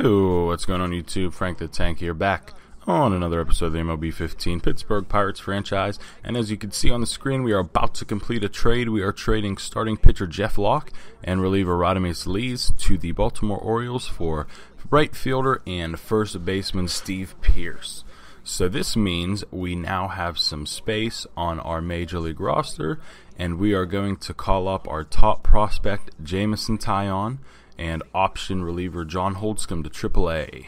Ooh, what's going on YouTube? Frank the Tank here, back on another episode of the MLB 15 Pittsburgh Pirates franchise. And as you can see on the screen, we are about to complete a trade. We are trading starting pitcher Jeff Locke and reliever Radames Lees to the Baltimore Orioles for right fielder and first baseman Steve Pearce. So this means we now have some space on our Major League roster, and we are going to call up our top prospect JAMESON TAILLON and option reliever John Holtzcomb to AAA.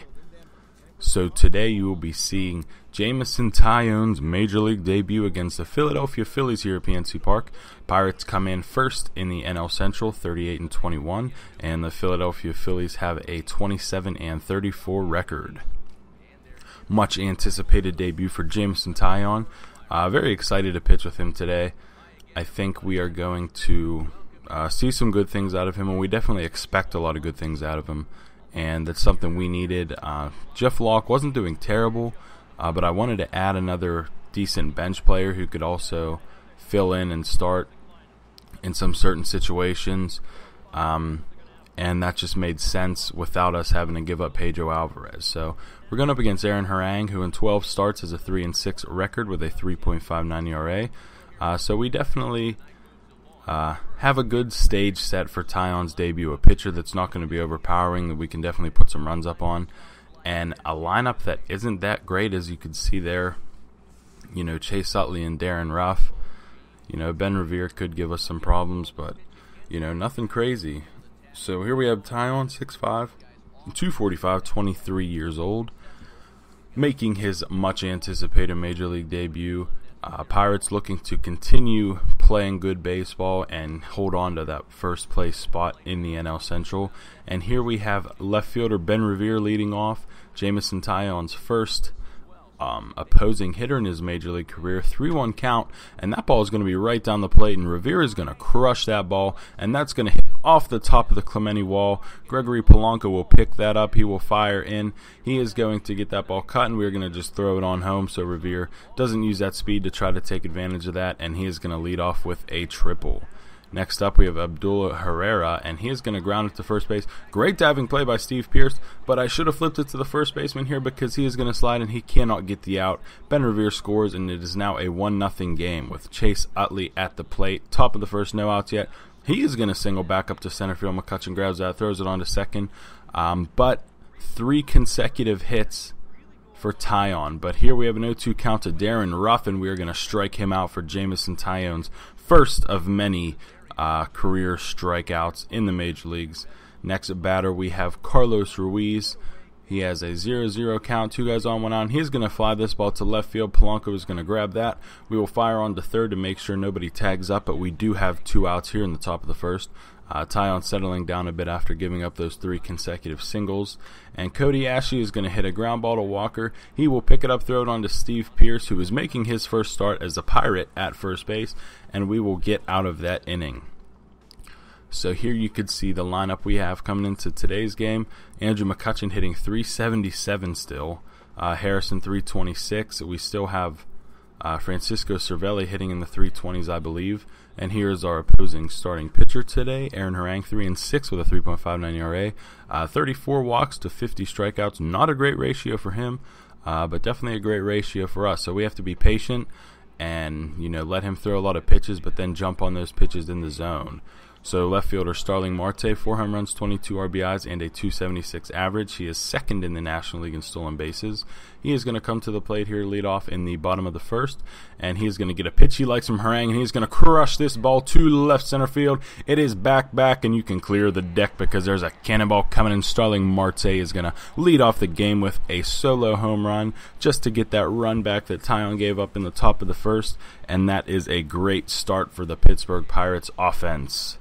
So today you will be seeing JAMESON TAILLON's Major League debut against the Philadelphia Phillies here at PNC Park. Pirates come in first in the NL Central, 38-21, and the Philadelphia Phillies have a 27-34 record. Much anticipated debut for JAMESON TAILLON. Very excited to pitch with him today. I think we are going to see some good things out of him, and we definitely expect a lot of good things out of him, and that's something we needed. Jeff Locke wasn't doing terrible, but I wanted to add another decent bench player who could also fill in and start in some certain situations, and that just made sense without us having to give up Pedro Alvarez. So we're going up against Aaron Harang, who in 12 starts has a 3-6 record with a 3.59 ERA. So we definitely have a good stage set for TAILLON's debut, a pitcher that's not going to be overpowering, that we can definitely put some runs up on, and a lineup that isn't that great, as you can see there. You know, Chase Utley and Darren Ruff. You know, Ben Revere could give us some problems, but, you know, nothing crazy. So here we have TAILLON, 6'5", 245, 23 years old, making his much anticipated Major League debut. Pirates looking to continue playing good baseball and hold on to that first place spot in the NL Central. And here we have left fielder Ben Revere leading off. JAMESON TAILLON's first opposing hitter in his Major League career. 3-1 count, and that ball is going to be right down the plate, and Revere is going to crush that ball, and that's going to hit off the top of the Clemente wall. Gregory Polanco will pick that up. He will fire in. He is going to get that ball cut, and we're going to just throw it on home, so Revere doesn't use that speed to try to take advantage of that, and he is going to lead off with a triple. Next up, we have Abdullah Herrera, and he is going to ground it to first base. Great diving play by Steve Pearce, but I should have flipped it to the first baseman here because he is going to slide, and he cannot get the out. Ben Revere scores, and it is now a 1-0 game with Chase Utley at the plate. Top of the first, no outs yet. He is going to single back up to center field. McCutchen grabs that, throws it on to second. But 3 consecutive hits for TAILLON. But here we have an 0-2 count to Darren Ruff, and we are going to strike him out for JAMESON TAILLON's first of many career strikeouts in the major leagues. Next batter, we have Carlos Ruiz. He has a 0-0 count, 2 guys on, 1 out. He's going to fly this ball to left field. Polanco is going to grab that. We will fire on to third to make sure nobody tags up, but we do have 2 outs here in the top of the first. TAILLON settling down a bit after giving up those 3 consecutive singles. And Cody Ashley is going to hit a ground ball to Walker. He will pick it up, throw it on to Steve Pearce, who is making his first start as a Pirate at first base, and we will get out of that inning. So here you could see the lineup we have coming into today's game. Andrew McCutchen hitting 377 still. Harrison 326. We still have Francisco Cervelli hitting in the 320s, I believe. And here's our opposing starting pitcher today, Aaron Harang, 3-6 with a 3.59 ERA. 34 walks to 50 strikeouts. Not a great ratio for him, but definitely a great ratio for us. So we have to be patient and, you know, let him throw a lot of pitches, but then jump on those pitches in the zone. So left fielder Starling Marte, 4 home runs, 22 RBIs, and a 276 average. He is second in the National League in stolen bases. He is going to come to the plate here, lead off in the bottom of the first, and he is going to get a pitch he likes from Harang, and he's going to crush this ball to left center field. It is back, and you can clear the deck because there's a cannonball coming in. Starling Marte is going to lead off the game with a solo home run just to get that run back that TAILLON gave up in the top of the first, and that is a great start for the Pittsburgh Pirates offense.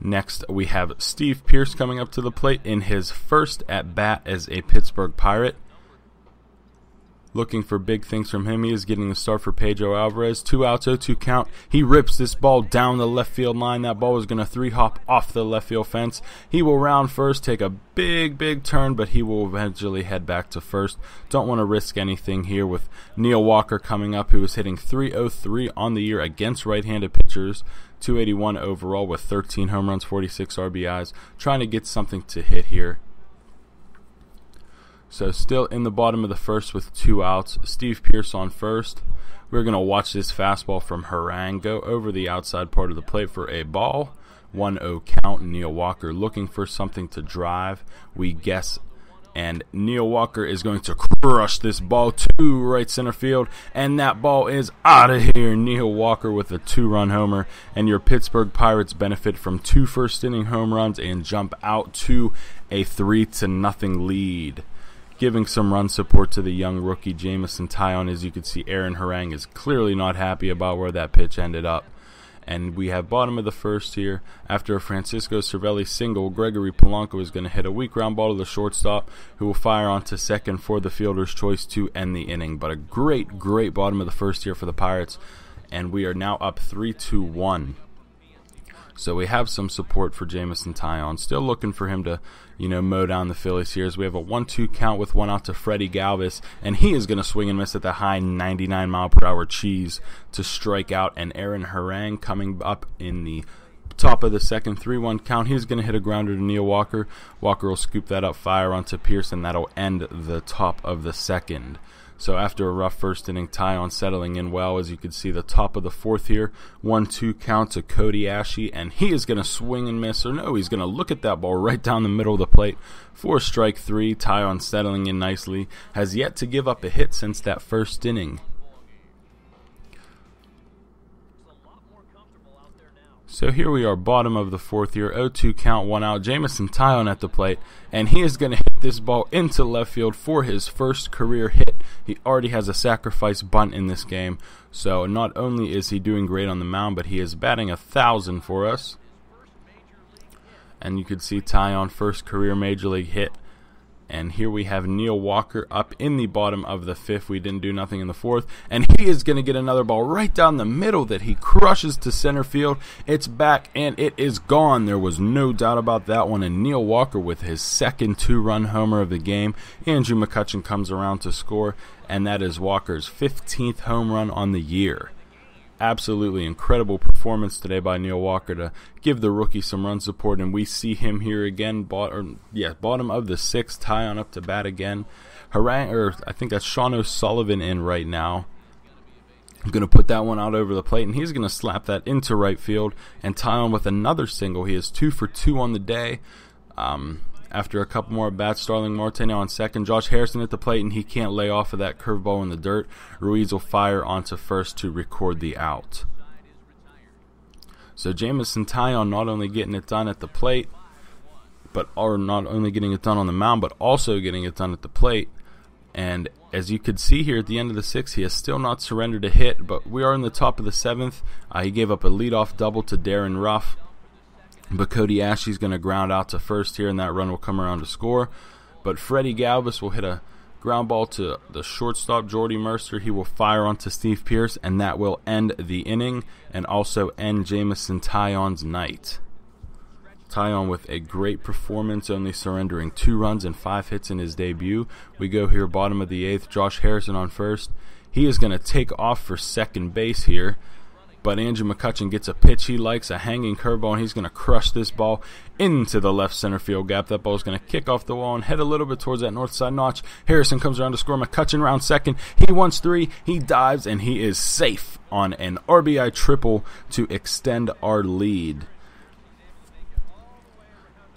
Next, we have Steve Pearce coming up to the plate in his first at-bat as a Pittsburgh Pirate. looking for big things from him. He is getting the start for Pedro Alvarez. 2 outs, 0-2 count. He rips this ball down the left field line. That ball is going to 3-hop off the left field fence. He will round first, take a big turn, but he will eventually head back to first. Don't want to risk anything here with Neil Walker coming up, who is hitting .303 on the year against right-handed pitchers. 281 overall with 13 home runs, 46 RBIs. Trying to get something to hit here. So still in the bottom of the first with 2 outs. Steve Pearce on first. We're going to watch this fastball from Harang go over the outside part of the plate for a ball. 1-0 count. Neil Walker looking for something to drive, we guess. And Neil Walker is going to crush this ball to right center field. And that ball is out of here. Neil Walker with a 2-run homer. And your Pittsburgh Pirates benefit from 2 first-inning home runs and jump out to a 3-0 lead. Giving some run support to the young rookie JAMESON TAILLON. As you can see, Aaron Harang is clearly not happy about where that pitch ended up. And we have bottom of the first here. After a Francisco Cervelli single, Gregory Polanco is going to hit a weak ground ball to the shortstop, who will fire onto second for the fielder's choice to end the inning. But a great bottom of the first here for the Pirates. And we are now up 3-1. So we have some support for JAMESON TAILLON. Still looking for him to, mow down the Phillies here. As we have a 1-2 count with 1 out to Freddie Galvis. And he is going to swing and miss at the high 99-mile-per-hour cheese to strike out. And Aaron Harang coming up in the top of the second, 3-1 count. He's going to hit a grounder to Neil Walker. Walker will scoop that up, fire onto Pearce, and that'll end the top of the second. So after a rough first inning, TAILLON settling in well. As you can see, the top of the fourth here, 1-2 count to Cody Ashe, and he is going to swing and miss, or no, he's going to look at that ball right down the middle of the plate for strike 3. TAILLON settling in nicely, has yet to give up a hit since that first inning. So here we are, bottom of the fourth here, 0-2 count, 1 out. JAMESON TAILLON at the plate, and he is going to hit this ball into left field for his first career hit. He already has a sacrifice bunt in this game, so not only is he doing great on the mound, but he is batting 1,000 for us. And you can see TAILLON, first career major league hit. And here we have Neil Walker up in the bottom of the fifth. We didn't do nothing in the fourth. And he is going to get another ball right down the middle that he crushes to center field. It's back and it is gone. There was no doubt about that one. And Neil Walker with his second 2-run homer of the game. Andrew McCutchen comes around to score. And that is Walker's 15th home run on the year. Absolutely incredible performance today by Neil Walker to give the rookie some run support, and we see him here again. Bottom of the sixth, TAILLON up to bat again. I think that's Sean O'Sullivan in right now. I'm going to put that one out over the plate, and he's going to slap that into right field. And TAILLON with another single. He is 2 for 2 on the day. After a couple more bats, Starling Marte now on second. Josh Harrison at the plate, and he can't lay off of that curveball in the dirt. Ruiz will fire onto first to record the out. So JAMESON TAILLON not only getting it done at the plate, not only getting it done on the mound, but also getting it done at the plate. And as you could see here at the end of the sixth, he has still not surrendered a hit, but we are in the top of the seventh. He gave up a leadoff double to Darren Ruff. But Cody Ashe is going to ground out to first here, and that run will come around to score. But Freddie Galvis will hit a ground ball to the shortstop, Jordy Mercer. He will fire onto Steve Pearce, and that will end the inning and also end JAMESON TAILLON's night. TAILLON with a great performance, only surrendering 2 runs and 5 hits in his debut. We go here, bottom of the eighth, Josh Harrison on first. He is going to take off for second base here. But Andrew McCutchen gets a pitch he likes, a hanging curveball, and he's going to crush this ball into the left center field gap. That ball is going to kick off the wall and head a little bit towards that north side notch. Harrison comes around to score. McCutchen round second. He wants 3. He dives, and he is safe on an RBI triple to extend our lead.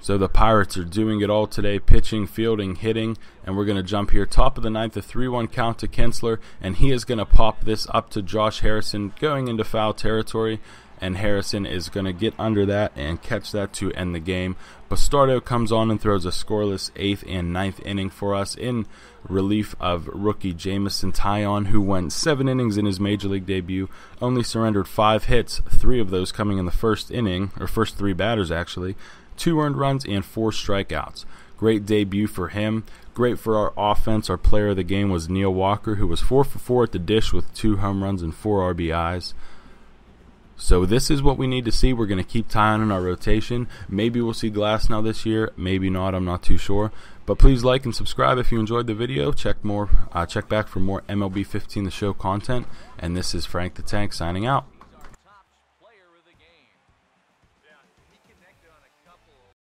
So the Pirates are doing it all today, pitching, fielding, hitting, and we're going to jump here. Top of the ninth, a 3-1 count to Kinsler, and he is going to pop this up to Josh Harrison going into foul territory, and Harrison is going to get under that and catch that to end the game. Bastardo comes on and throws a scoreless 8th and 9th inning for us in relief of rookie JAMESON TAILLON, who went 7 innings in his major league debut, only surrendered 5 hits, 3 of those coming in the first inning, or first 3 batters actually. 2 earned runs and 4 strikeouts. Great debut for him. Great for our offense. Our player of the game was Neil Walker, who was 4 for 4 at the dish with 2 home runs and 4 RBIs. So this is what we need to see. We're going to keep tying in our rotation. Maybe we'll see Glasnow this year. Maybe not. I'm not too sure. But please like and subscribe if you enjoyed the video. Check back for more MLB 15 The Show content. And this is Frank the Tank signing out.